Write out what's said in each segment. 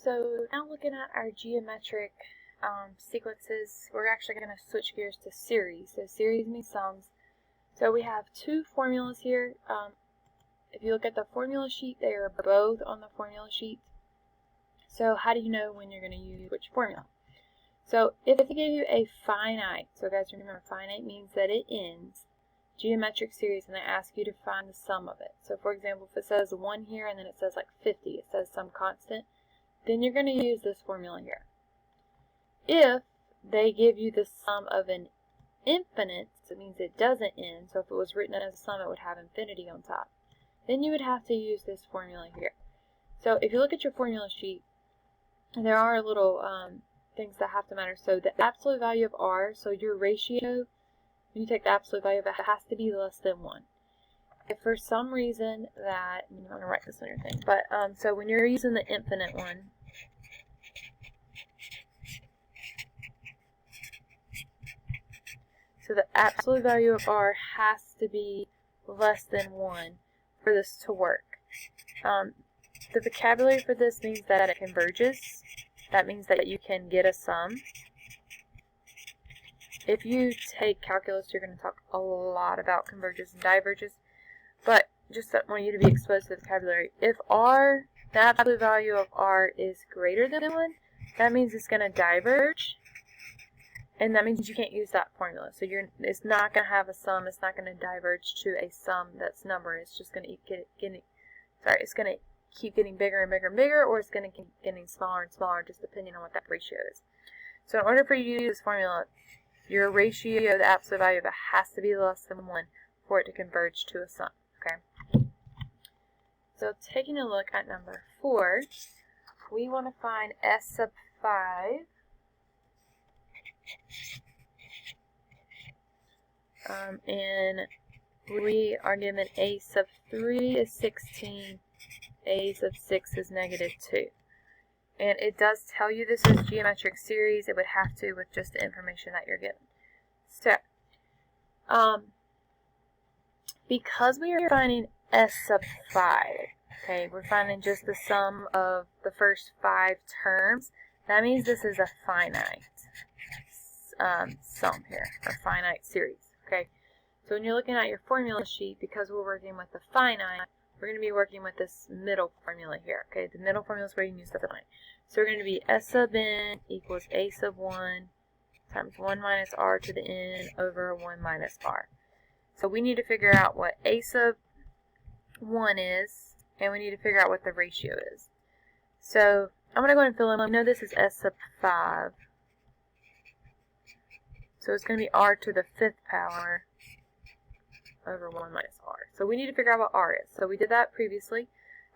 So now looking at our geometric sequences, we're actually going to switch gears to series. So series means sums. So we have two formulas here. If you look at the formula sheet, they are both on the formula sheet. So how do you know when you're going to use which formula? So if they give you a finite, so guys remember finite means that it ends, geometric series, and they ask you to find the sum of it. So for example, if it says 1 here and then it says like 50, it says some constant, then you're going to use this formula here. If they give you the sum of an infinite, so it means it doesn't end, so if it was written as a sum it would have infinity on top, then you would have to use this formula here. So if you look at your formula sheet, there are little things that have to matter. So the absolute value of r, so your ratio, when you take the absolute value of it, has to be less than 1. If for some reason that, I'm not going to write this on your thing, but so when you're using the infinite one, so the absolute value of r has to be less than 1 for this to work. The vocabulary for this means that it converges. That means that you can get a sum. If you take calculus, you're going to talk a lot about converges and diverges. But just want you to be exposed to the vocabulary. If r, the absolute value of r is greater than 1, that means it's going to diverge. And that means you can't use that formula. So it's not going to have a sum. It's not going to diverge to a sum that's number. It's just going to it's going to keep getting bigger and bigger and bigger, or it's going to keep getting smaller and smaller, just depending on what that ratio is. So in order for you to use this formula, your ratio, the absolute value of it, has to be less than 1 for it to converge to a sum. Okay. So taking a look at number 4, we want to find s sub 5. And we are given a sub 3 is 16, a sub 6 is negative 2. And it does tell you this is geometric series. It would have to with just the information that you're given. So, because we are finding s sub 5, okay, we're finding just the sum of the first 5 terms, that means this is a finite sum here, or finite series, okay? So when you're looking at your formula sheet, because we're working with the finite, we're going to be working with this middle formula here, okay? The middle formula is where you can use the finite. So we're going to be s sub n equals a sub 1 times 1 minus r to the n over 1 minus r. So we need to figure out what a sub 1 is, and we need to figure out what the ratio is. So I'm going to go ahead and fill in. We know this is s sub 5. So it's going to be r to the 5th power over 1 minus r. So we need to figure out what r is. So we did that previously.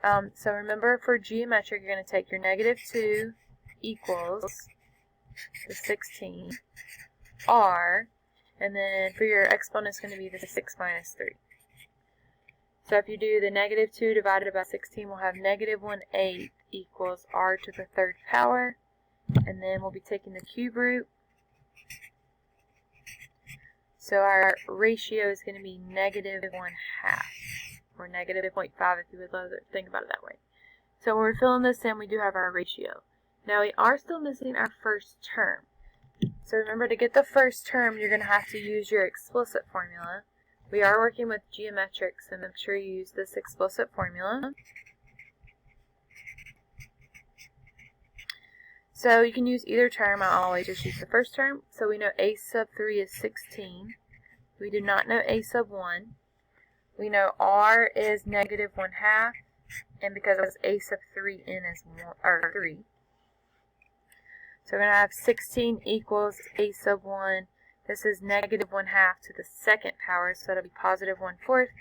So remember, for geometric, you're going to take your negative 2 equals the 16 r, and then for your exponent, it's going to be the 6 minus 3. So if you do the negative 2 divided by 16, we'll have negative 1/8 equals r to the 3rd power, and then we'll be taking the cube root. So our ratio is going to be negative 1/2, or negative 0.5 if you would think about it that way. So when we're filling this in, we do have our ratio. Now we are still missing our first term. So remember, to get the first term, you're going to have to use your explicit formula. We are working with geometric, so make sure you use this explicit formula. So you can use either term. I always just use the first term. So we know a sub 3 is 16. We do not know a sub 1. We know r is negative 1/2, and because it's a sub 3n is 3. So we're going to have 16 equals a sub 1. This is negative 1/2 to the 2nd power, so it'll be positive 1/4.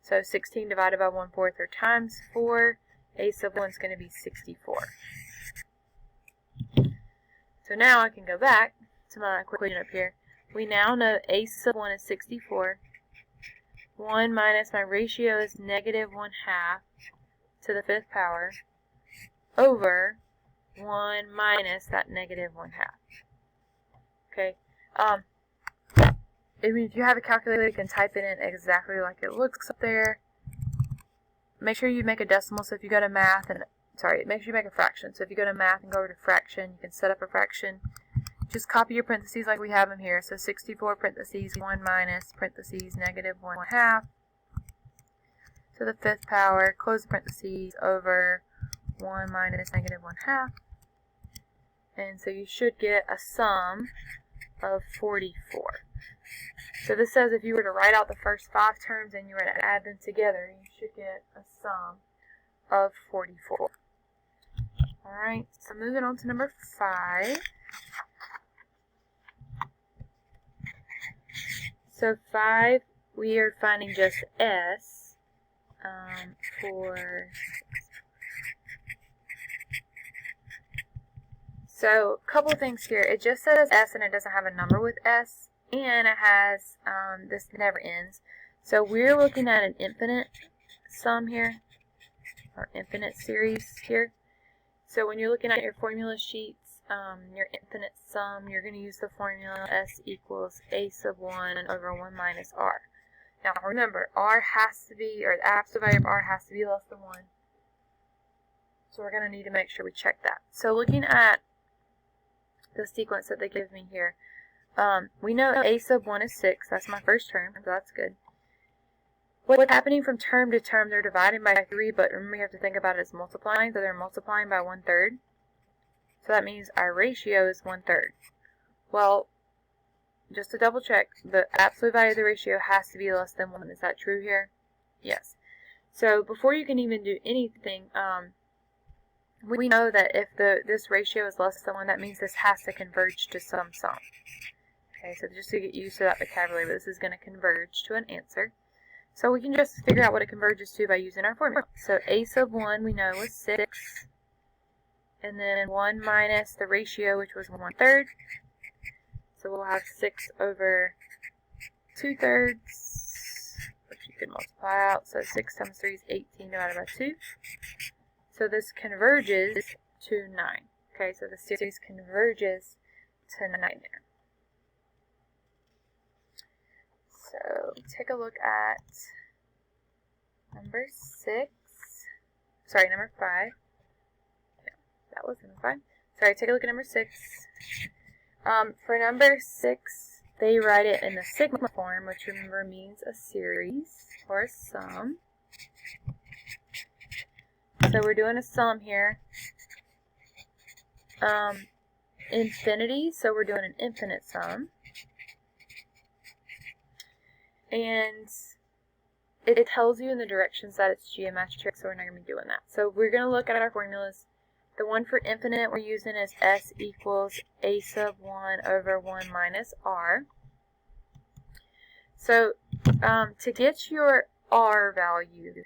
So 16 divided by 1/4 or times 4. A sub 1 is going to be 64. So now I can go back to my equation up here. We now know a sub 1 is 64. 1 minus my ratio is negative 1/2 to the 5th power over 1 minus that negative 1/2. Okay. If you have a calculator, you can type it in exactly like it looks up there. Make sure you make a decimal, so if you go to math and sorry, it makes you make a fraction. So if you go to math and go over to fraction, you can set up a fraction. Just copy your parentheses like we have them here. So 64 parentheses 1 minus parentheses negative 1/2 to the 5th power, close the parentheses, over 1 minus negative 1/2. And so you should get a sum of 44. So this says if you were to write out the first 5 terms and you were to add them together, you should get a sum of 44. Alright, so moving on to number 5. So 5, we are finding just S for... So a couple things here. It just says S and it doesn't have a number with S, and it has this never ends. So we're looking at an infinite sum here, or infinite series here. So when you're looking at your formula sheets, your infinite sum, you're going to use the formula S equals A sub 1 over 1 minus R. Now remember, R has to be, or the absolute value of R has to be less than 1. So we're going to need to make sure we check that. So looking at the sequence that they give me here, we know A sub 1 is 6. That's my first term, so that's good. What's happening from term to term, they're dividing by 3, but remember you have to think about it as multiplying, so they're multiplying by 1/3. So that means our ratio is 1/3. Well, just to double check, the absolute value of the ratio has to be less than 1. Is that true here? Yes. So before you can even do anything, we know that if this ratio is less than 1, that means this has to converge to some sum. Okay, so just to get used to that vocabulary, this is going to converge to an answer. So we can just figure out what it converges to by using our formula. So A sub 1 we know was 6. And then 1 minus the ratio, which was 1/3. So we'll have 6 over 2/3, which you can multiply out. So 6 times 3 is 18 divided by 2. So this converges to 9. Okay, so the series converges to 9 there. So take a look at number 5. That was number 5. Sorry, take a look at number 6. For number 6, they write it in the sigma form, which remember means a series or a sum. So we're doing a sum here. Infinity, so we're doing an infinite sum. And it tells you in the directions that it's geometric, so we're not going to be doing that. So we're going to look at our formulas. The one for infinite we're using is S equals A sub 1 over 1 minus R. So to get your R value,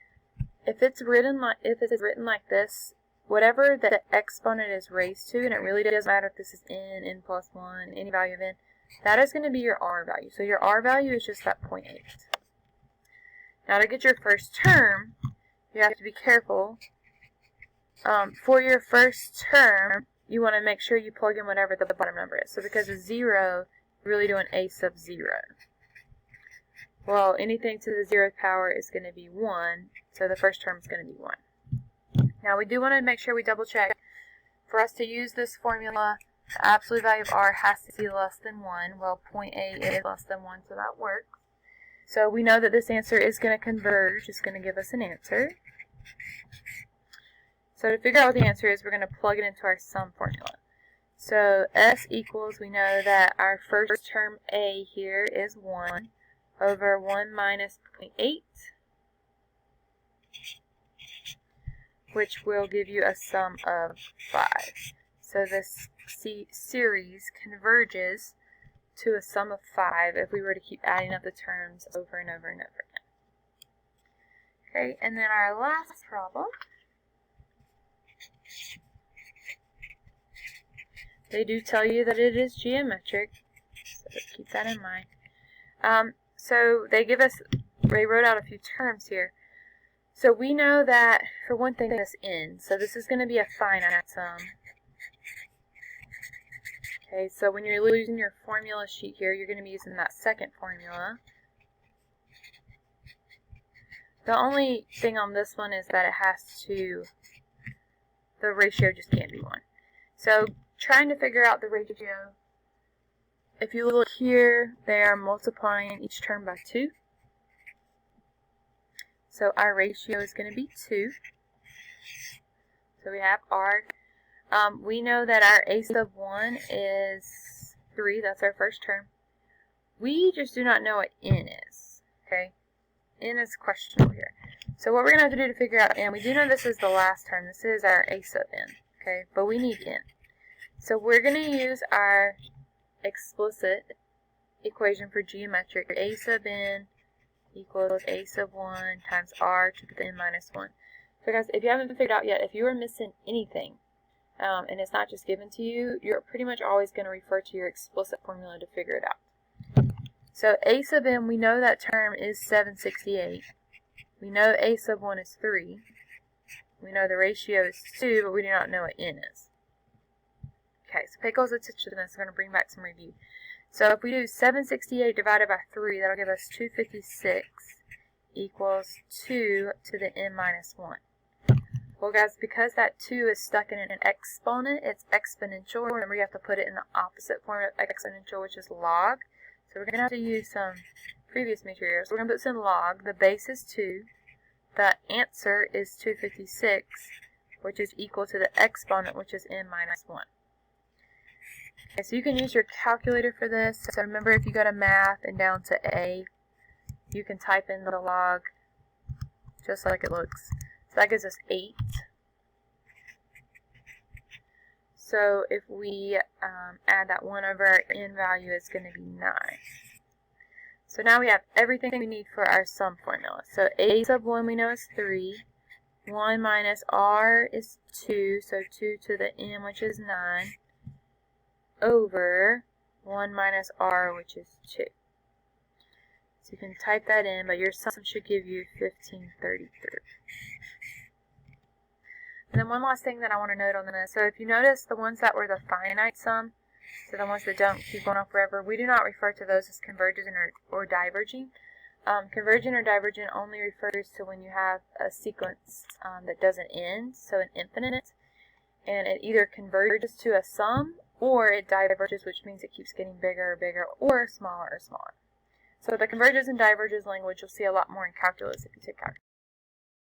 if it's written like this, whatever the exponent is raised to, and it really doesn't matter if this is n plus 1, any value of n, that is going to be your R value. So your R value is just that 0.8. Now to get your first term, you have to be careful. For your first term, you want to make sure you plug in whatever the bottom number is. So because of 0, you're really doing A sub 0. Well, anything to the 0th power is going to be 1, so the first term is going to be 1. Now we do want to make sure we double check. For us to use this formula, the absolute value of R has to be less than 1. Well, 0.8 is less than 1, so that works. So we know that this answer is going to converge. It's going to give us an answer. So to figure out what the answer is, we're going to plug it into our sum formula. So S equals, we know that our first term A here is 1 over 1 minus 0.8, which will give you a sum of 5. So this series converges to a sum of 5 if we were to keep adding up the terms over and over and over again. Okay, and then our last problem. They do tell you that it is geometric, so keep that in mind. So they wrote out a few terms here. So we know that, for one thing, this n. So this is going to be a finite sum. Okay, so when you're using your formula sheet here, you're going to be using that second formula. The only thing on this one is that it has to the ratio just can't be 1. So trying to figure out the ratio, if you look here, they are multiplying each term by 2. So our ratio is going to be 2. So we have R. We know that our a sub 1 is 3. That's our first term. We just do not know what n is. Okay? N is questionable here. So what we're going to have to do to figure out n, we do know this is the last term. This is our a sub n. Okay? But we need n. So we're going to use our explicit equation for geometric. A sub n equals a sub 1 times r to the n minus 1. So guys, if you haven't figured out yet, if you are missing anything, and it's not just given to you, you're pretty much always going to refer to your explicit formula to figure it out. So a sub n, we know that term is 768. We know a sub 1 is 3. We know the ratio is 2, but we do not know what n is. Okay, so pay close attention to this. I'm going to bring back some review. So if we do 768 divided by 3, that'll give us 256 equals 2 to the n minus 1. Well guys, because that 2 is stuck in an exponent, it's exponential. Remember, you have to put it in the opposite form of exponential, which is log. So we're going to have to use some previous materials. We're going to put this in log. The base is 2. The answer is 256, which is equal to the exponent, which is n minus 1. Okay, so you can use your calculator for this. So remember, if you go to math and down to a, you can type in the log just like it looks. So that gives us 8. So if we add that 1 over our n value, it's going to be 9. So now we have everything we need for our sum formula. So a sub 1 we know is 3. 1 minus r is 2, so 2 to the n, which is 9, over 1 minus r, which is 2. So you can type that in, but your sum should give you 1533. And then one last thing that I want to note on this. So if you notice, the ones that were the finite sum, so the ones that don't keep going on forever, we do not refer to those as convergent or diverging. Convergent or divergent only refers to when you have a sequence that doesn't end, so an infinite, and it either converges to a sum or it diverges, which means it keeps getting bigger or bigger, or smaller or smaller. So the converges and diverges language you'll see a lot more in calculus if you take calculus.